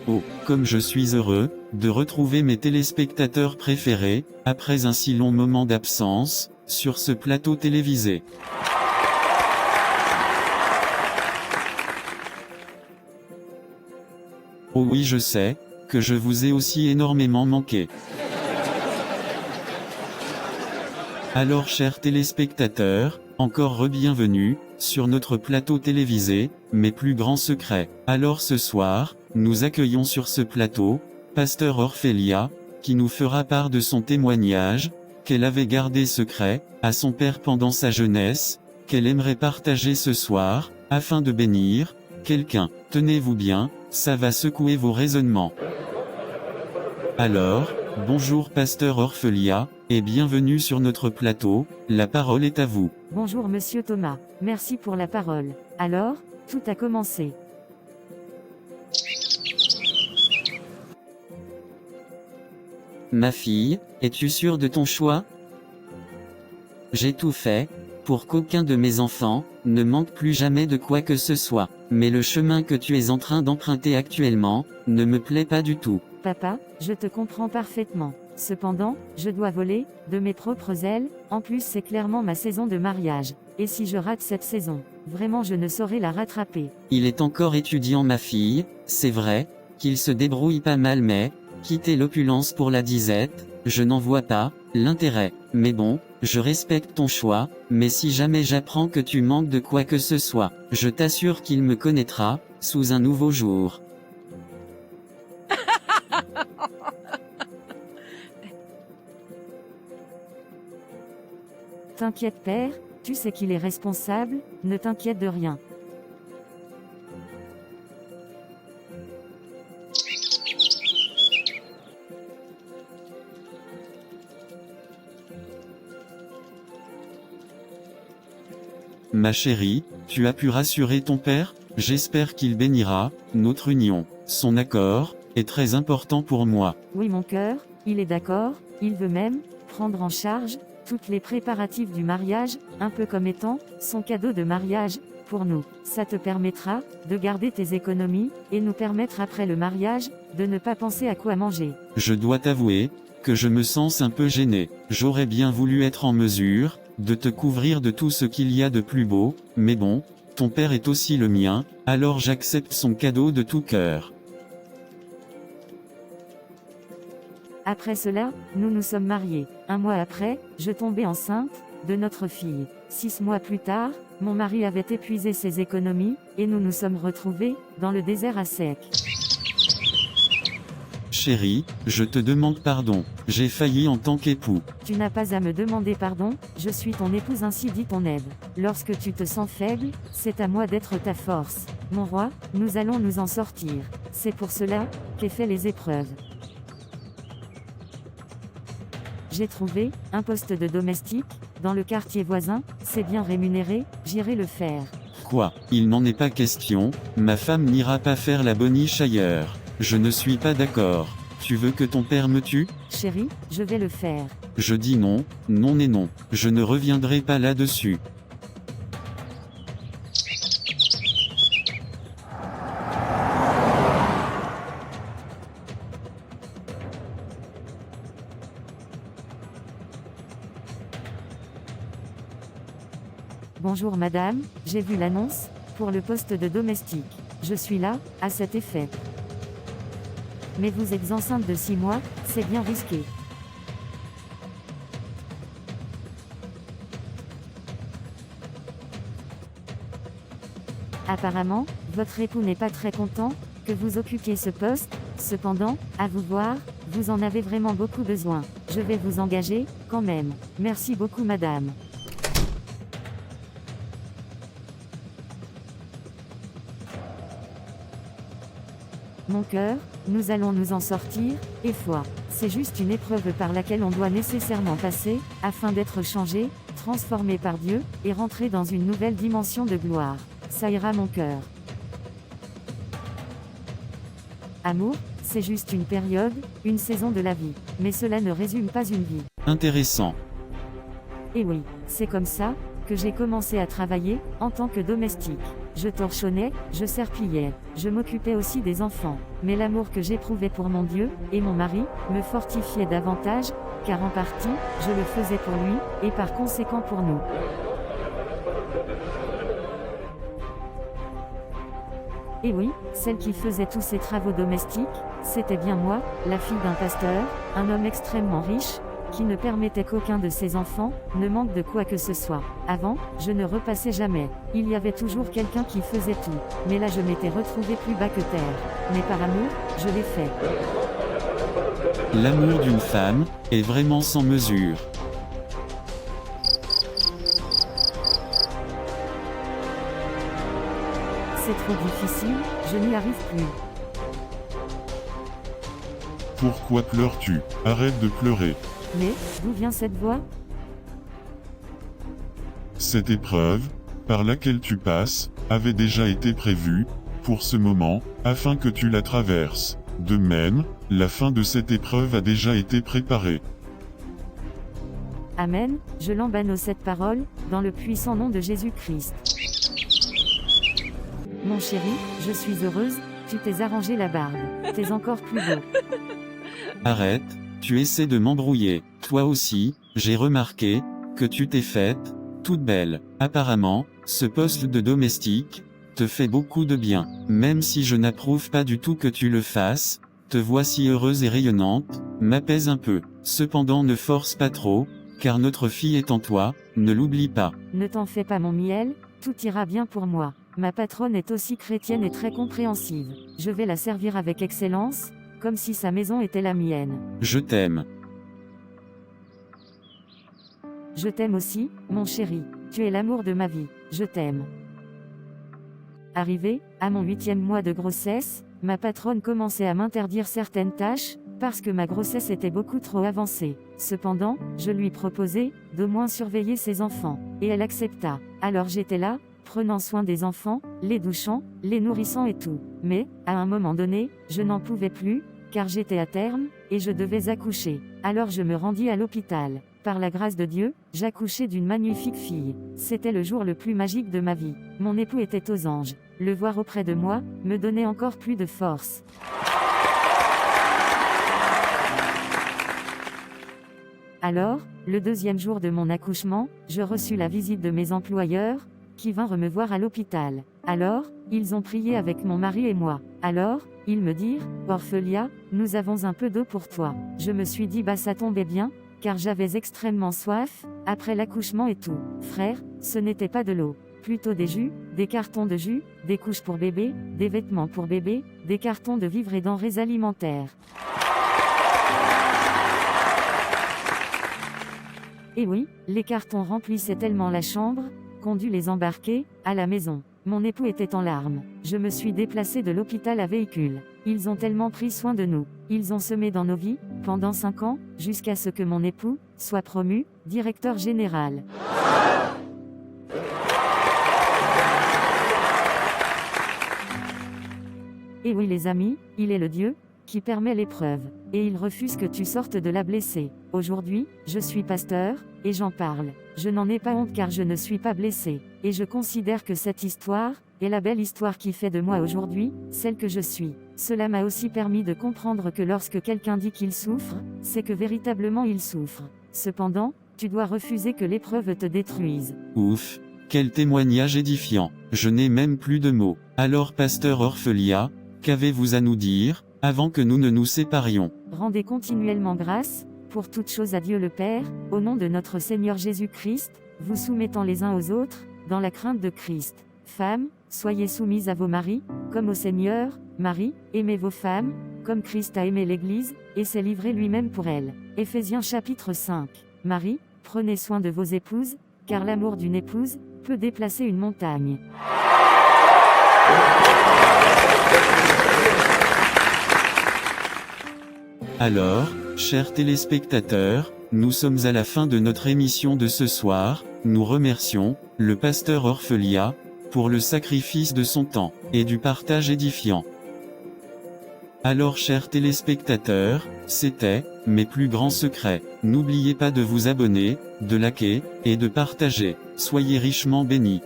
Oh, comme je suis heureux de retrouver mes téléspectateurs préférés, après un si long moment d'absence, sur ce plateau télévisé. Oh oui, je sais que je vous ai aussi énormément manqué. Alors chers téléspectateurs, encore re-bienvenue sur notre plateau télévisé, mes plus grands secrets. Alors ce soir, nous accueillons sur ce plateau, Pasteur Orphelia, qui nous fera part de son témoignage, qu'elle avait gardé secret, à son père pendant sa jeunesse, qu'elle aimerait partager ce soir, afin de bénir quelqu'un. Tenez-vous bien, ça va secouer vos raisonnements. Alors, bonjour Pasteur Orphelia, et bienvenue sur notre plateau, la parole est à vous. Bonjour Monsieur Thomas, merci pour la parole. Alors, tout a commencé. Ma fille, es-tu sûre de ton choix? J'ai tout fait, pour qu'aucun de mes enfants ne manque plus jamais de quoi que ce soit. Mais le chemin que tu es en train d'emprunter actuellement ne me plaît pas du tout. Papa, je te comprends parfaitement. Cependant, je dois voler de mes propres ailes, en plus c'est clairement ma saison de mariage. Et si je rate cette saison, vraiment je ne saurais la rattraper. Il est encore étudiant ma fille, c'est vrai, qu'il se débrouille pas mal mais, quitter l'opulence pour la disette, je n'en vois pas l'intérêt. Mais bon, je respecte ton choix, mais si jamais j'apprends que tu manques de quoi que ce soit, je t'assure qu'il me connaîtra, sous un nouveau jour. T'inquiète père, tu sais qu'il est responsable, ne t'inquiète de rien. Ma chérie, tu as pu rassurer ton père? J'espère qu'il bénira notre union. Son accord est très important pour moi. Oui mon cœur, il est d'accord, il veut même prendre en charge toutes les préparatifs du mariage, un peu comme étant son cadeau de mariage pour nous. Ça te permettra de garder tes économies et nous permettre après le mariage de ne pas penser à quoi manger. Je dois t'avouer que je me sens un peu gêné. J'aurais bien voulu être en mesure de te couvrir de tout ce qu'il y a de plus beau, mais bon, ton père est aussi le mien, alors j'accepte son cadeau de tout cœur. Après cela, nous nous sommes mariés. 1 mois après, je tombais enceinte de notre fille. 6 mois plus tard, mon mari avait épuisé ses économies, et nous nous sommes retrouvés dans le désert à sec. Chérie, je te demande pardon, j'ai failli en tant qu'époux. Tu n'as pas à me demander pardon, je suis ton épouse ainsi dit ton aide. Lorsque tu te sens faible, c'est à moi d'être ta force. Mon roi, nous allons nous en sortir. C'est pour cela qu'ai fait les épreuves. J'ai trouvé un poste de domestique dans le quartier voisin, c'est bien rémunéré, j'irai le faire. Quoi? Il n'en est pas question, ma femme n'ira pas faire la boniche ailleurs. Je ne suis pas d'accord. Tu veux que ton père me tue? Chérie, je vais le faire. Je dis non, non et non. Je ne reviendrai pas là-dessus. Bonjour madame, j'ai vu l'annonce pour le poste de domestique. Je suis là, à cet effet. Mais vous êtes enceinte de 6 mois, c'est bien risqué. Apparemment, votre époux n'est pas très content que vous occupiez ce poste, cependant, à vous voir, vous en avez vraiment beaucoup besoin. Je vais vous engager, quand même. Merci beaucoup madame. Mon cœur, nous allons nous en sortir, et foi. C'est juste une épreuve par laquelle on doit nécessairement passer, afin d'être changé, transformé par Dieu, et rentrer dans une nouvelle dimension de gloire. Ça ira mon cœur. Amour, c'est juste une période, une saison de la vie. Mais cela ne résume pas une vie. Intéressant. Et oui, c'est comme ça que j'ai commencé à travailler en tant que domestique. je torchonnais, je serpillais, je m'occupais aussi des enfants. Mais l'amour que j'éprouvais pour mon Dieu, et mon mari, me fortifiait davantage, car en partie, je le faisais pour lui, et par conséquent pour nous. Et oui, celle qui faisait tous ces travaux domestiques, c'était bien moi, la fille d'un pasteur, un homme extrêmement riche, qui ne permettait qu'aucun de ses enfants ne manque de quoi que ce soit. Avant, je ne repassais jamais. Il y avait toujours quelqu'un qui faisait tout. Mais là je m'étais retrouvé plus bas que terre. Mais par amour, je l'ai fait. L'amour d'une femme est vraiment sans mesure. C'est trop difficile, je n'y arrive plus. Pourquoi pleures-tu? Arrête de pleurer. Mais, d'où vient cette voix? Cette épreuve, par laquelle tu passes, avait déjà été prévue, pour ce moment, afin que tu la traverses. De même, la fin de cette épreuve a déjà été préparée. Amen, je l'embano cette parole, dans le puissant nom de Jésus-Christ. Mon chéri, je suis heureuse, tu t'es arrangé la barbe. T'es encore plus beau. Arrête, tu essaies de m'embrouiller. Toi aussi, j'ai remarqué, que tu t'es faite, toute belle. Apparemment, ce poste de domestique, te fait beaucoup de bien. Même si je n'approuve pas du tout que tu le fasses, te voici heureuse et rayonnante, m'apaise un peu. Cependant ne force pas trop, car notre fille est en toi, ne l'oublie pas. Ne t'en fais pas mon miel, tout ira bien pour moi. Ma patronne est aussi chrétienne et très compréhensive. Je vais la servir avec excellence, comme si sa maison était la mienne. Je t'aime. Je t'aime aussi, mon chéri. Tu es l'amour de ma vie. Je t'aime. Arrivé, à mon 8e mois de grossesse, ma patronne commençait à m'interdire certaines tâches, parce que ma grossesse était beaucoup trop avancée. Cependant, je lui proposais, d'au moins surveiller ses enfants. Et elle accepta. Alors j'étais là, prenant soin des enfants, les douchant, les nourrissant et tout. Mais, à un moment donné, je n'en pouvais plus, car j'étais à terme, et je devais accoucher. Alors je me rendis à l'hôpital. Par la grâce de Dieu, j'accouchai d'une magnifique fille. C'était le jour le plus magique de ma vie. Mon époux était aux anges. Le voir auprès de moi, me donnait encore plus de force. Alors, le 2e jour de mon accouchement, je reçus la visite de mes employeurs, qui vinrent me voir à l'hôpital. Alors, ils ont prié avec mon mari et moi. Alors, ils me dirent, « Orphelia, nous avons un peu d'eau pour toi. » Je me suis dit, bah ça tombait bien, car j'avais extrêmement soif, après l'accouchement et tout. Frère, ce n'était pas de l'eau. Plutôt des jus, des cartons de jus, des couches pour bébé, des vêtements pour bébé, des cartons de vivres et denrées alimentaires. Et oui, les cartons remplissaient tellement la chambre, qu'on dut les embarquer, à la maison. Mon époux était en larmes. Je me suis déplacée de l'hôpital à véhicule. Ils ont tellement pris soin de nous. Ils ont semé dans nos vies, pendant 5 ans, jusqu'à ce que mon époux soit promu directeur général. Et oui les amis, il est le Dieu qui permet l'épreuve, et il refuse que tu sortes de la blessée. Aujourd'hui, je suis pasteur, et j'en parle. Je n'en ai pas honte car je ne suis pas blessé, et je considère que cette histoire est la belle histoire qui fait de moi aujourd'hui, celle que je suis. Cela m'a aussi permis de comprendre que lorsque quelqu'un dit qu'il souffre, c'est que véritablement il souffre. Cependant, tu dois refuser que l'épreuve te détruise. Ouf, quel témoignage édifiant. Je n'ai même plus de mots. Alors pasteur Orphelia, qu'avez-vous à nous dire, avant que nous ne nous séparions? Rendez continuellement grâce, pour toutes choses à Dieu le Père, au nom de notre Seigneur Jésus-Christ, vous soumettant les uns aux autres, dans la crainte de Christ. Femmes, soyez soumises à vos maris, comme au Seigneur. Marie, aimez vos femmes, comme Christ a aimé l'Église, et s'est livré lui-même pour elle. Éphésiens chapitre 5. Marie, prenez soin de vos épouses, car l'amour d'une épouse peut déplacer une montagne. Alors, chers téléspectateurs, nous sommes à la fin de notre émission de ce soir. Nous remercions le pasteur Orphelia pour le sacrifice de son temps et du partage édifiant. Alors chers téléspectateurs, c'était mes plus grands secrets. N'oubliez pas de vous abonner, de liker et de partager. Soyez richement bénis.